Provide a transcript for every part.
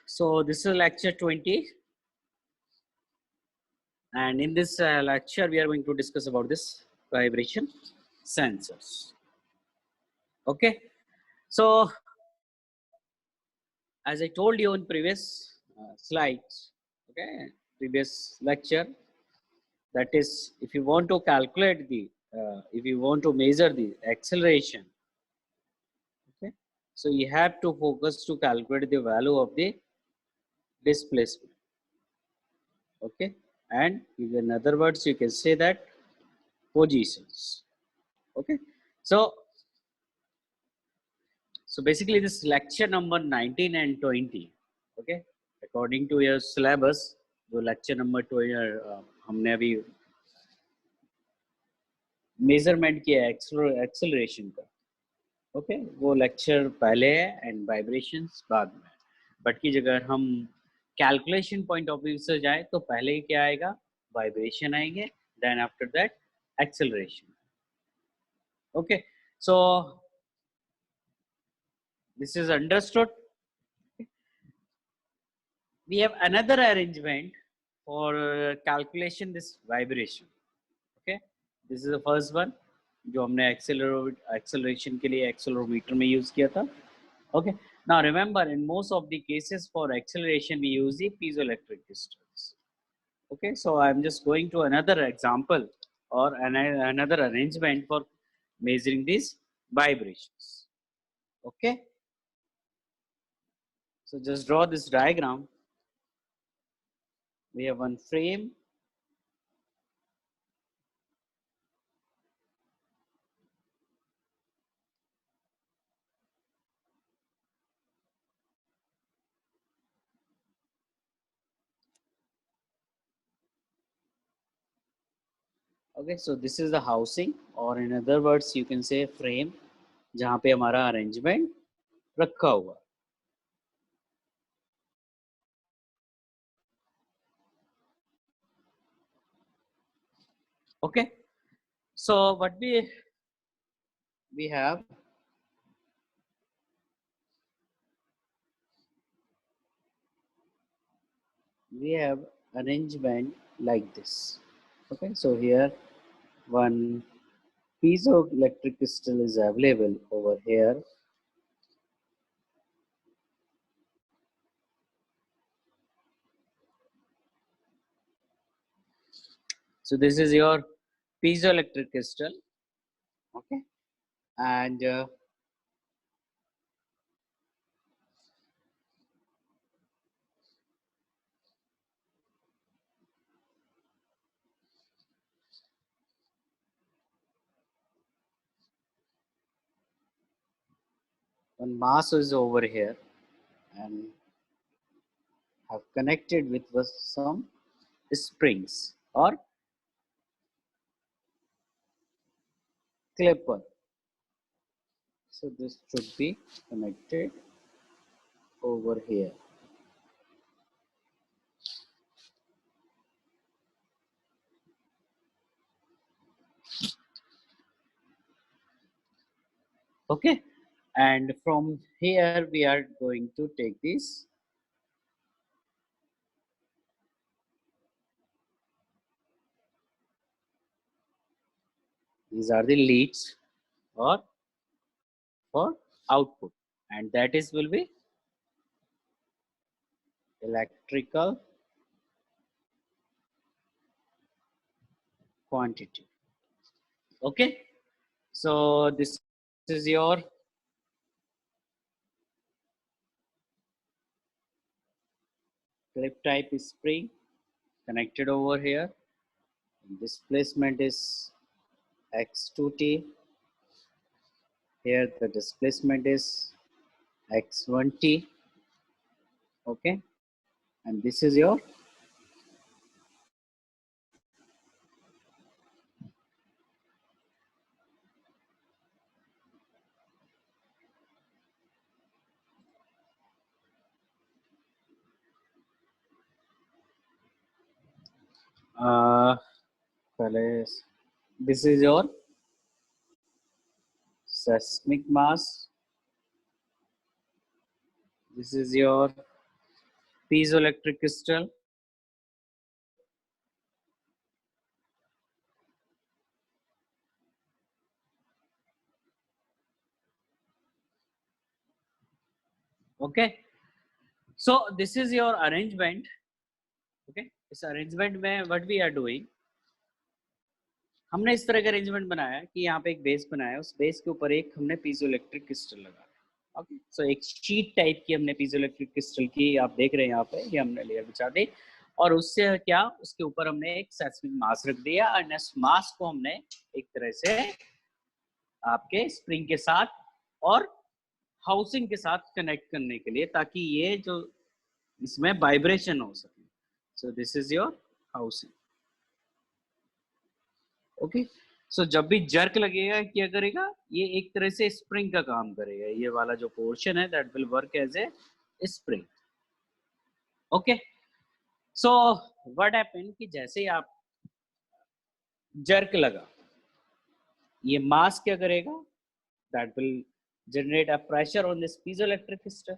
So this is lecture 20, and in this lecture we are going to discuss about this vibration sensors. Okay, so as I told you in previous slides, okay, previous lecture, that is, if you want to calculate the, if you want to measure the acceleration, okay, so you have to focus to calculate the value of the displacement. Okay, and in other words you can say that positions. Okay, so basically this lecture number 19 and 20. Okay, according to your syllabus, जो lecture number 20 हमने अभी measurement किया acceleration का, okay, वो lecture पहले है and vibrations बाद में, बट की जगह हम कैलकुलेशन पॉइंट ऑफ व्यू से जाए तो पहले ही क्या आएगा, वाइब्रेशन आएंगे, then after that acceleration. Okay, so this is understood. We have another arrangement for calculation this vibration. Okay, this is the first one जो हमने acceleration के लिए accelerometer में use किया था. Okay, now remember, in most of the cases for acceleration we use the piezoelectric crystals. Okay, so I'm just going to another example or another arrangement for measuring these vibrations. Okay, so just draw this diagram. We have one frame. Okay, so this is the housing, or in other words you can say frame, जहाँ पे हमारा arrangement रखा हुआ. Okay, so what we have, arrangement like this. Okay, so here one piezoelectric crystal is available over here. So this is your piezoelectric crystal. Okay, and one mass is over here and have connected with some springs or clipper. So this should be connected over here. Okay, and from here we are going to take this. These are the leads or for output, and that is will be electrical quantity. Okay, so this is your clip type spring connected over here. Displacement is x2t. Here the displacement is x1t. Okay, and this is your this is your seismic mass. This is your piezoelectric crystal. Okay, so this is your arrangement. Okay, इस arrangement में what we are doing, हमने इस तरह का arrangement बनाया कि यहाँ पे एक बेस बनाया, उस बेस के ऊपर एक हमने पीजोइलेक्ट्रिक क्रिस्टल लगा। ओके, सो एक शीट टाइप की हमने पीजोइलेक्ट्रिक क्रिस्टल की, आप देख रहे हैं यहाँ पे, ये हमने लेयर बिछा दी और उससे क्या, उसके ऊपर हमने एक सेस्मिक मास रख दिया और इस मास को हमने एक तरह से आपके स्प्रिंग के साथ और हाउसिंग के साथ कनेक्ट करने के लिए, ताकि ये जो इसमें वाइब्रेशन हो सके। So this is your housing. Okay, so जब भी जर्क लगेगा क्या करेगा, ये एक तरह से स्प्रिंग का काम करेगा। ये वाला जो पोर्शन है that will work as a spring. Okay, so what happen कि जैसे ही आप जर्क लगा, ये मास क्या करेगा, that will generate a pressure on this piezoelectric crystal.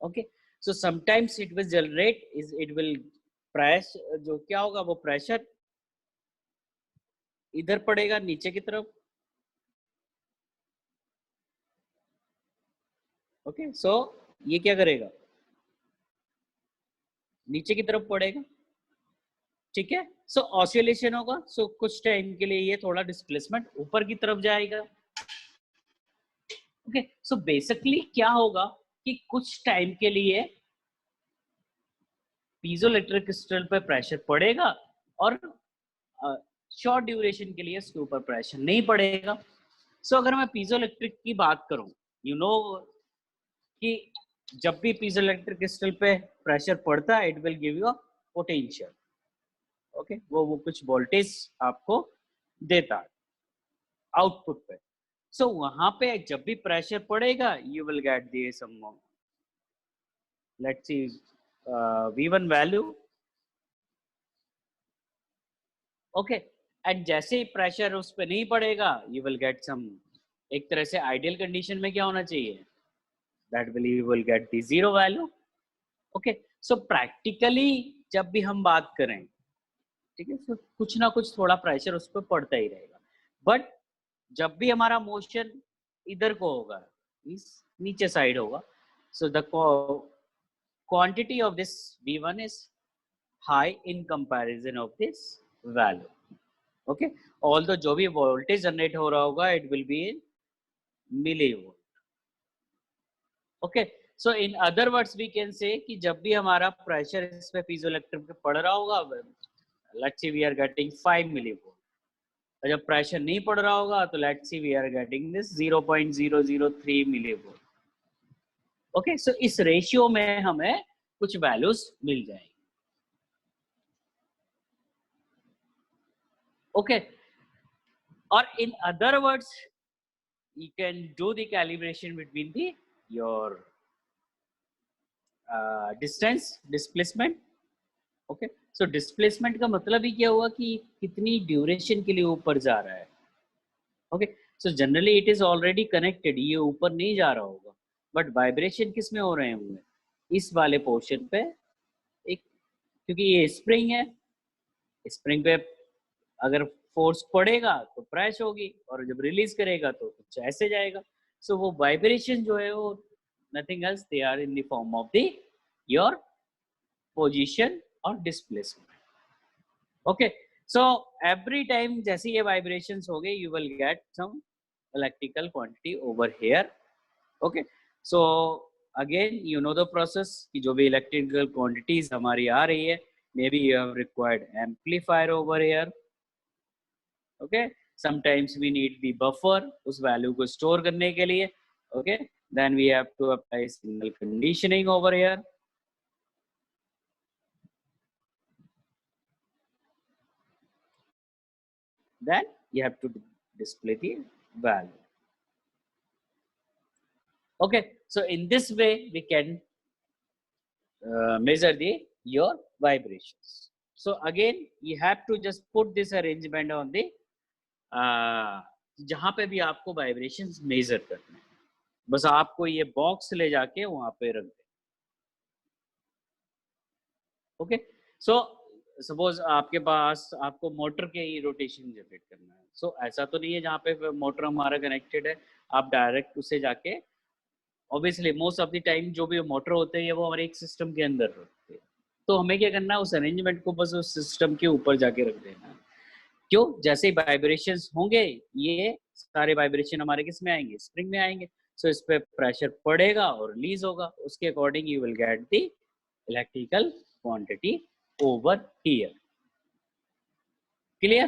Okay, so sometimes it will generate is it will press, जो क्या होगा वो प्रेशर इधर पड़ेगा नीचे की तरफ। ओके, सो ये क्या करेगा, नीचे की तरफ पड़ेगा। ठीक है, सो ऑसिलेशन होगा, सो कुछ टाइम के लिए ये थोड़ा डिस्प्लेसमेंट ऊपर की तरफ जाएगा। ओके, सो बेसिकली क्या होगा कि कुछ टाइम के लिए पीजोइलेक्ट्रिक क्रिस्टल पे प्रेशर पड़ेगा और शॉर्ट ड्यूरेशन के लिए इसके ऊपर प्रेशर नहीं पड़ेगा। सो अगर मैं पीजोइलेक्ट्रिक की बात करूं, यू नो कि जब भी पीजोइलेक्ट्रिक क्रिस्टल पे प्रेशर पड़ता है, it will give you a potential. Okay, वो कुछ वोल्टेज आपको देता है आउटपुट पे। सो वहां पे जब भी प्रेशर पड़ेगा, you will get the sum, let's see V1 value. Okay, and जैसे ही प्रेशर उस पर नहीं पड़ेगा, यू विल गेट सम, एक तरह से आइडियल कंडीशन में क्या होना चाहिए, that will you will get the zero value. Okay, so practically जब भी हम बात करें, ठीक है, तो कुछ ना कुछ थोड़ा प्रेशर उस पर पड़ता ही रहेगा। बट जब भी हमारा मोशन इधर को होगा, इस नीचे साइड होगा, so the quantity of this V1 is high in comparison of this value. Okay, although जो भी voltage generate हो रहा होगा, it will be in millivolt. Okay, so in other words we can say कि जब भी हमारा pressure इस पे piezoelectric पे पड़ रहा होगा, let's say we are getting 5 millivolt, और जब pressure नहीं पड़ रहा होगा तो let's say we are getting this 0.003 millivolt. Okay, सो इस रेशियो में हमें कुछ वैल्यूज मिल जाएंगी। ओके, और in other words you can do the calibration between the your distance displacement. Okay, so displacement का मतलब ही क्या हुआ कि कितनी ड्यूरेशन के लिए ऊपर जा रहा है। Okay, so generally it is already connected, ये ऊपर नहीं जा रहा होगा, बट वाइब्रेशन किस में हो रहे होंगे, इस वाले पोर्शन पे। एक, क्योंकि ये स्प्रिंग है, स्प्रिंग पे अगर फोर्स पड़ेगा तो प्रेस होगी, और जब रिलीज करेगा तो कुछ ऐसे जाएगा। सो वो वाइब्रेशन जो है वो nothing else, they are in the form of the your position और displacement. Okay, so every time जैसे ये वाइब्रेशंस हो गए, you will get some electrical quantity over here. Okay, so again you know the process कि जो भी electrical quantities हमारी आ रही है, maybe you have required amplifier over here. Okay, sometimes we need the buffer उस value को store करने के लिए। Okay, then we have to apply signal conditioning over here. Then you have to display the value. Okay, so in this way we can measure the your vibrations. So again you have to just put this arrangement on the जहां पे भी आपको vibrations major करने हैं, बस आपको ये box ले जाके वहां पे रख दें। ओके, सो सपोज आपके पास आपको मोटर के ही रोटेशन जनरेट करना है, सो ऐसा तो नहीं है जहाँ पे मोटर हमारा कनेक्टेड है आप डायरेक्ट उसे जाके, obviously most of the time जो भी मोटर होते हैं वो हमारे एक सिस्टम के अंदर होते हैं, तो हमें क्या करना है उस अरेंजमेंट को बस उस सिस्टम के ऊपर जाके रख देना है। क्यों? जैसे ही वाइब्रेशंस होंगे ये सारे वाइब्रेशन हमारे किस में आएंगे, स्प्रिंग में आएंगे, सो इस पे प्रेशर पड़ेगा और रिलीज होगा, उसके according you will get the electrical quantity over here. Clear?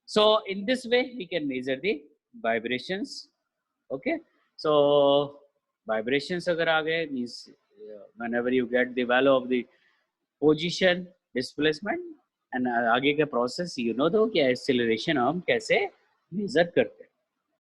So in this way we can measure the vibrations. Okay, so vibrations agar aa gaye means whenever you get the value of the position, displacement and आगे का process you know दो कि acceleration हम कैसे measure करते हैं.